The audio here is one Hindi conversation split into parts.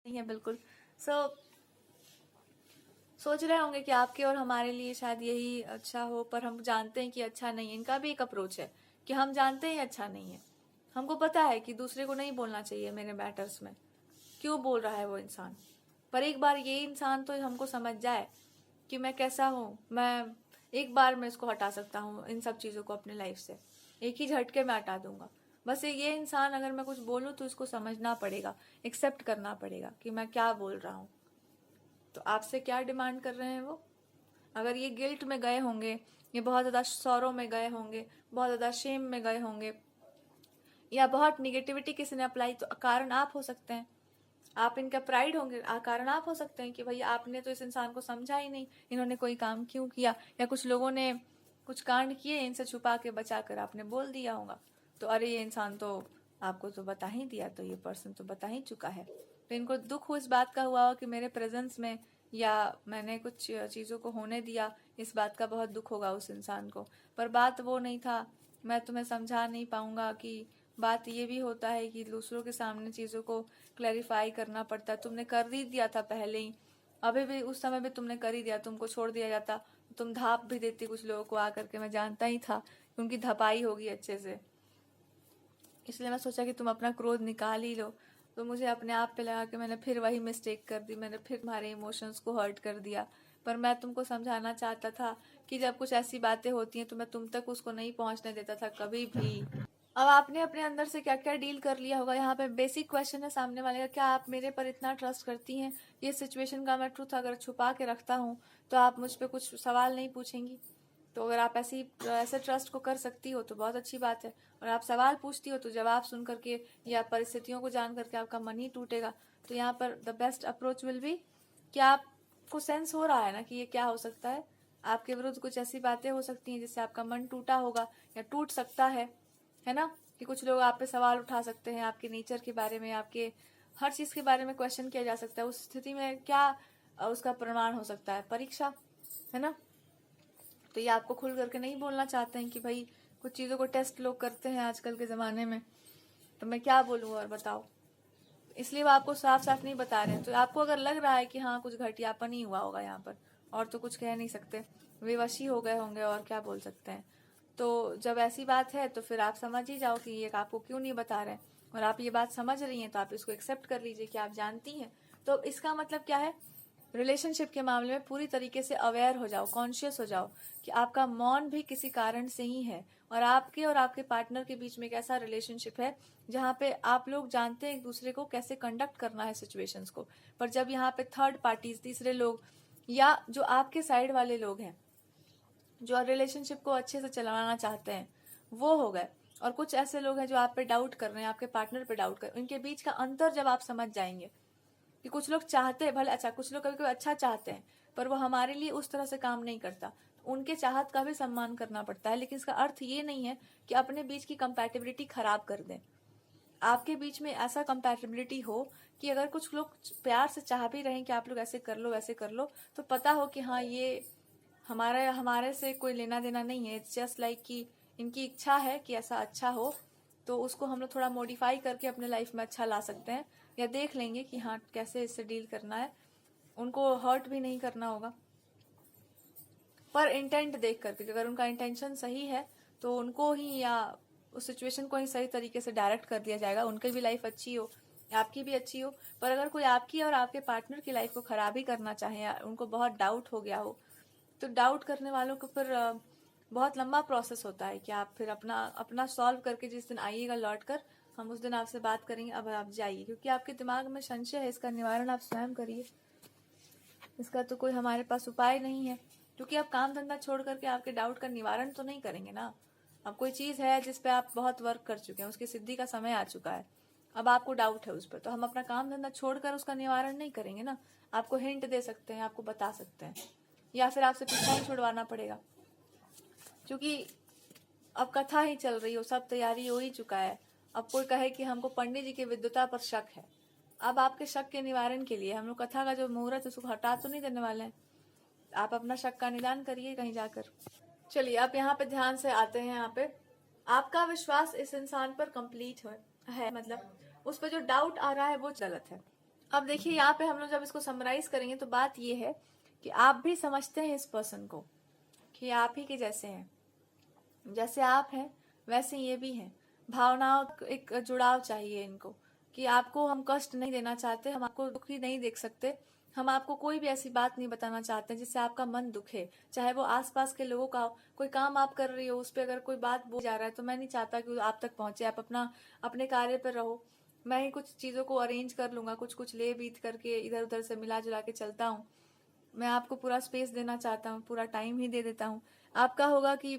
नहीं है बिल्कुल। सोच रहे होंगे कि आपके और हमारे लिए शायद यही अच्छा हो, पर हम जानते हैं कि अच्छा नहीं है। इनका भी एक अप्रोच है कि हम जानते हैं अच्छा नहीं है, हमको पता है कि दूसरे को नहीं बोलना चाहिए मेरे मैटर्स में, क्यों बोल रहा है वो इंसान। पर एक बार ये इंसान तो हमको समझ जाए कि मैं कैसा हूँ, मैं एक बार में इसको हटा सकता हूँ, इन सब चीज़ों को अपने लाइफ से एक ही झटके में हटा दूंगा। बस ये इंसान अगर मैं कुछ बोलूँ तो इसको समझना पड़ेगा, एक्सेप्ट करना पड़ेगा कि मैं क्या बोल रहा हूँ। तो आपसे क्या डिमांड कर रहे हैं वो? अगर ये गिल्ट में गए होंगे, ये बहुत ज़्यादा सौरों में गए होंगे, बहुत ज़्यादा शेम में गए होंगे, या बहुत निगेटिविटी किसी ने अप्लाई, तो कारण आप हो सकते हैं। आप इनका प्राइड होंगे, कारण आप हो सकते हैं कि भाई आपने तो इस इंसान को समझा ही नहीं, इन्होंने कोई काम क्यों किया, या कुछ लोगों ने कुछ कांड किए, इनसे छुपा के बचा कर आपने बोल दिया होगा। तो अरे ये इंसान तो आपको तो बता ही दिया, तो ये पर्सन तो बता ही चुका है, तो इनको दुख हो इस बात का हुआ हो कि मेरे प्रेजेंस में या मैंने कुछ चीज़ों को होने दिया, इस बात का बहुत दुख होगा उस इंसान को। पर बात वो नहीं था, मैं तुम्हें समझा नहीं पाऊंगा कि बात ये भी होता है कि दूसरों के सामने चीज़ों को क्लैरिफाई करना पड़ता है। तुमने कर ही दिया था पहले ही, अभी भी उस समय भी तुमने कर ही दिया। तुमको छोड़ दिया जाता तो तुम धाप भी देती कुछ लोगों को आकर के, मैं जानता ही था कि उनकी धपाई होगी अच्छे से। इसलिए मैं सोचा कि तुम अपना क्रोध निकाल ही लो। तो मुझे अपने आप पे लगा कि मैंने फिर वही मिस्टेक कर दी, मैंने फिर तुम्हारे इमोशंस को हर्ट कर दिया। पर मैं तुमको समझाना चाहता था कि जब कुछ ऐसी बातें होती हैं तो मैं तुम तक उसको नहीं पहुंचने देता था कभी भी। अब आपने अपने अंदर से क्या क्या डील कर लिया होगा। यहाँ पे बेसिक क्वेश्चन है सामने वाले का, क्या आप मेरे पर इतना ट्रस्ट करती हैं? ये सिचुएशन का मैं ट्रूथ अगर छुपा के रखता हूँ तो आप मुझ पे कुछ सवाल नहीं पूछेंगी? तो अगर आप ऐसे ट्रस्ट को कर सकती हो तो बहुत अच्छी बात है, और आप सवाल पूछती हो तो जवाब सुन करके या परिस्थितियों को जान करके आपका मन ही टूटेगा। तो यहाँ पर the best approach will be, क्या आपको सेंस हो रहा है ना कि ये क्या हो सकता है? आपके विरुद्ध कुछ ऐसी बातें हो सकती हैं जिससे आपका मन टूटा होगा या टूट सकता है ना? कि कुछ लोग आप पे सवाल उठा सकते हैं, आपके नेचर के बारे में, आपके हर चीज के बारे में क्वेश्चन किया जा सकता है। उस स्थिति में क्या उसका प्रमाण हो सकता है? परीक्षा, है ना? तो ये आपको खुल करके नहीं बोलना चाहते हैं कि भाई कुछ चीज़ों को टेस्ट लोग करते हैं आजकल के ज़माने में। तो मैं क्या बोलूँ और बताओ? इसलिए वो आपको साफ साफ नहीं बता रहे हैं। तो आपको अगर लग रहा है कि हाँ कुछ घटियापन ही हुआ होगा यहाँ पर, और तो कुछ कह नहीं सकते, विवश ही हो गए होंगे और क्या बोल सकते हैं। तो जब ऐसी बात है तो फिर आप समझ ही जाओ कि ये आपको क्यों नहीं बता रहे हैं, और आप ये बात समझ रही हैं तो आप इसको एक्सेप्ट कर लीजिए कि आप जानती हैं। तो इसका मतलब क्या है? रिलेशनशिप के मामले में पूरी तरीके से अवेयर हो जाओ, कॉन्शियस हो जाओ कि आपका मौन भी किसी कारण से ही है, और आपके पार्टनर के बीच में एक ऐसा रिलेशनशिप है जहाँ पे आप लोग जानते हैं एक दूसरे को कैसे कंडक्ट करना है सिचुएशंस को। पर जब यहाँ पे थर्ड पार्टीज, तीसरे लोग, या जो आपके साइड वाले लोग हैं जो रिलेशनशिप को अच्छे से चलाना चाहते हैं, वो हो गए, और कुछ ऐसे लोग हैं जो आप पे डाउट कर रहे हैं, आपके पार्टनर पे डाउट कर रहे हैं, इनके बीच का अंतर जब आप समझ जाएंगे कि कुछ लोग चाहते हैं भले अच्छा, कुछ लोग कभी कभी अच्छा चाहते हैं पर वो हमारे लिए उस तरह से काम नहीं करता, उनके चाहत का भी सम्मान करना पड़ता है। लेकिन इसका अर्थ ये नहीं है कि अपने बीच की कंपैटिबिलिटी खराब कर दें। आपके बीच में ऐसा कंपैटिबिलिटी हो कि अगर कुछ लोग प्यार से चाह भी रहे हैं कि आप लोग ऐसे कर लो वैसे कर लो, तो पता हो कि हाँ ये हमारे से कोई लेना देना नहीं है। इट्स जस्ट लाइक कि इनकी इच्छा है कि ऐसा अच्छा हो, तो उसको हम लोग थोड़ा मॉडिफाई करके अपने लाइफ में अच्छा ला सकते हैं, या देख लेंगे कि हाँ कैसे इससे डील करना है। उनको हर्ट भी नहीं करना होगा, पर इंटेंट देख करके, अगर उनका इंटेंशन सही है तो उनको ही या उस सिचुएशन को ही सही तरीके से डायरेक्ट कर दिया जाएगा, उनकी भी लाइफ अच्छी हो, आपकी भी अच्छी हो। पर अगर कोई आपकी और आपके पार्टनर की लाइफ को खराब ही करना चाहे या उनको बहुत डाउट हो गया हो, तो डाउट करने वालों को फिर बहुत लंबा प्रोसेस होता है कि आप फिर अपना अपना सॉल्व करके जिस दिन आइएगा लौट कर, हम उस दिन आपसे बात करेंगे। अब आप जाइए, क्योंकि आपके दिमाग में संशय है, इसका निवारण आप स्वयं करिए। इसका तो कोई हमारे पास उपाय नहीं है, क्योंकि आप काम धंधा छोड़ करके आपके डाउट का निवारण तो नहीं करेंगे ना। अब कोई चीज़ है जिस पे आप बहुत वर्क कर चुके हैं, उसकी सिद्धि का समय आ चुका है, अब आपको डाउट है उस पर, तो हम अपना काम धंधा छोड़कर उसका निवारण नहीं करेंगे ना। आपको हिंट दे सकते हैं, आपको बता सकते हैं, या फिर आपसे पीछा ही छुड़वाना पड़ेगा, क्योंकि अब कथा ही चल रही हो, सब तैयारी हो ही चुका है। अब कोई कहे कि हमको पंडित जी की विद्वता पर शक है, अब आपके शक के निवारण के लिए हम लोग कथा का जो मुहूर्त है उसको हटा तो नहीं देने वाले हैं। आप अपना शक का निदान करिए कहीं जाकर। चलिए आप यहाँ पे ध्यान से आते हैं। यहाँ पे आपका विश्वास इस इंसान पर कंप्लीट है, मतलब उस पर जो डाउट आ रहा है वो गलत है। अब देखिए यहाँ पे हम लोग जब इसको समराइज करेंगे तो बात ये है कि आप भी समझते हैं इस पर्सन को कि आप ही के जैसे हैं, जैसे आप हैं वैसे ये भी हैं। भावनाओं एक जुड़ाव चाहिए इनको कि आपको हम कष्ट नहीं देना चाहते, हम आपको दुखी नहीं देख सकते, हम आपको कोई भी ऐसी बात नहीं बताना चाहते जिससे आपका मन दुखे, चाहे वो आसपास के लोगों का हो। कोई काम आप कर रही हो, उस पर अगर कोई बात बोल जा रहा है तो मैं नहीं चाहता कि आप तक पहुंचे। आप अपने कार्य पर रहो, मैं ही कुछ चीज़ों को अरेंज कर लूंगा, कुछ कुछ ले बीत करके इधर उधर से मिला जुला के चलता हूँ। मैं आपको पूरा स्पेस देना चाहता हूँ, पूरा टाइम ही दे देता हूँ। आपका होगा कि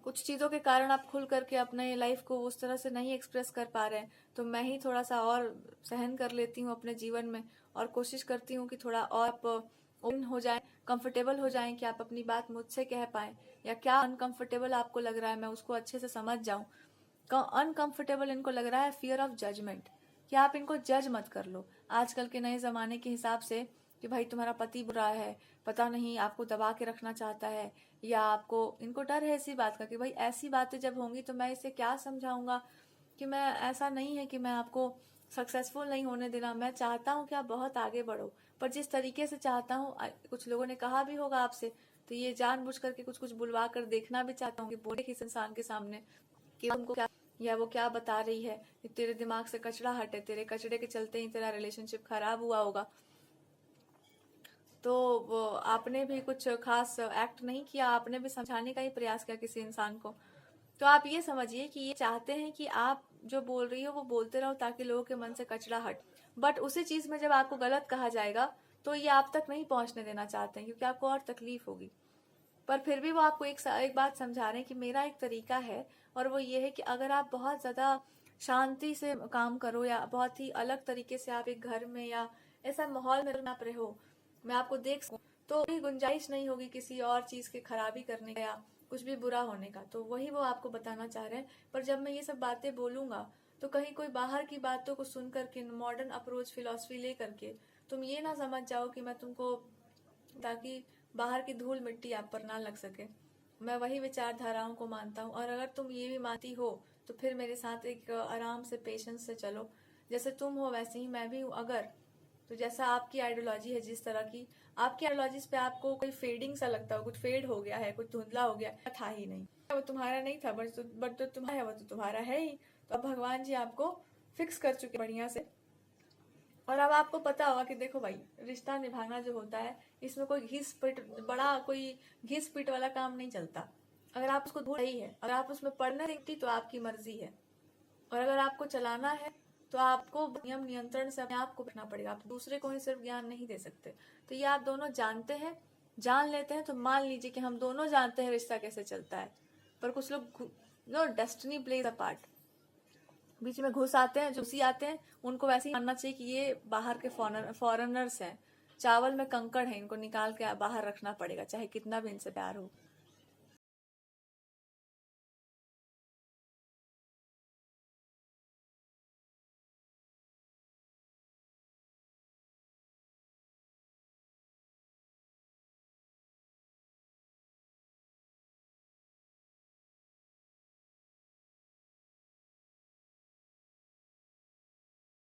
कुछ चीज़ों के कारण आप खुल करके अपने लाइफ को उस तरह से नहीं एक्सप्रेस कर पा रहे हैं, तो मैं ही थोड़ा सा और सहन कर लेती हूँ अपने जीवन में और कोशिश करती हूँ कि थोड़ा और आप ओपन हो जाए, कंफर्टेबल हो जाएं कि आप अपनी बात मुझसे कह पाएं, या क्या अनकंफर्टेबल आपको लग रहा है मैं उसको अच्छे से समझ जाऊं। अनकंफर्टेबल इनको लग रहा है फियर ऑफ जजमेंट, कि आप इनको जज मत कर लो आजकल के नए जमाने के हिसाब से, कि भाई तुम्हारा पति बुरा है, पता नहीं आपको दबा के रखना चाहता है, या आपको इनको डर है इसी बात का कि भाई ऐसी बातें जब होंगी तो मैं इसे क्या समझाऊंगा कि मैं ऐसा नहीं है कि मैं आपको सक्सेसफुल नहीं होने देना, मैं चाहता हूँ कि आप बहुत आगे बढ़ो, पर जिस तरीके से चाहता हूँ, कुछ लोगों ने कहा भी होगा आपसे, तो ये जानबूझ करके कुछ कुछ बुलवा कर देखना भी चाहता हूँ कि बोले किस इंसान के सामने कि तुमको क्या, या वो क्या बता रही है कि तेरे दिमाग से कचरा हटे, तेरे कचड़े के चलते ही तेरा रिलेशनशिप खराब हुआ होगा। तो वो आपने भी कुछ खास एक्ट नहीं किया, आपने भी समझाने का ही प्रयास किया किसी इंसान को। तो आप ये समझिए कि ये चाहते हैं कि आप जो बोल रही हो वो बोलते रहो ताकि लोगों के मन से कचरा हट, बट उसी चीज में जब आपको गलत कहा जाएगा तो ये आप तक नहीं पहुंचने देना चाहते हैं, क्योंकि आपको और तकलीफ होगी। पर फिर भी वो आपको एक बात समझा रहे हैं कि मेरा एक तरीका है, और वो ये है कि अगर आप बहुत ज्यादा शांति से काम करो या बहुत ही अलग तरीके से आप एक घर में या ऐसा माहौल में आप रहो, मैं आपको देख सकूं, तो कोई गुंजाइश नहीं होगी किसी और चीज के खराबी करने का या कुछ भी बुरा होने का। तो वही वो आपको बताना चाह रहे हैं। पर जब मैं ये सब बातें बोलूंगा तो कहीं कोई बाहर की बातों को सुन करके, मॉडर्न अप्रोच फिलॉसफी ले करके तुम ये ना समझ जाओ कि मैं तुमको, ताकि बाहर की धूल मिट्टी आप पर ना लग सके। मैं वही विचारधाराओं को मानता हूँ, और अगर तुम ये भी मानती हो तो फिर मेरे साथ एक आराम से पेशेंस से चलो, जैसे तुम हो वैसे ही मैं भी हूँ। अगर तो जैसा आपकी आइडियोलॉजी है, जिस तरह की आपकी आइडियोलॉजीज पे आपको कोई फेडिंग सा लगता हो, कुछ फेड हो गया है, कुछ धुंधला हो गया, था ही नहीं, वो तुम्हारा नहीं था, बट तो तुम्हारा है वो तो तुम्हारा है ही। तो अब भगवान जी आपको फिक्स कर चुके बढ़िया से, और अब आपको पता होगा कि देखो भाई, रिश्ता निभाना जो होता है इसमें कोई घिस पिट, बड़ा कोई घिस पिट वाला काम नहीं चलता। अगर आप उसको धो रही है, अगर आप उसमें पढ़ना देखती तो आपकी मर्जी है, और अगर आपको चलाना है तो आपको नियम नियंत्रण से अपने आप को रखना पड़ेगा, आप दूसरे को ही सिर्फ ज्ञान नहीं दे सकते। तो ये आप दोनों जानते हैं, जान लेते हैं तो मान लीजिए कि हम दोनों जानते हैं रिश्ता कैसे चलता है। पर कुछ लोग, no, destiny plays a part, बीच में घुस आते हैं, घुसी आते हैं, उनको वैसे ही मानना चाहिए कि ये बाहर के फॉरेनर्स हैं, चावल में कंकड़ है, इनको निकाल के बाहर रखना पड़ेगा चाहे कितना भी इनसे प्यार हो।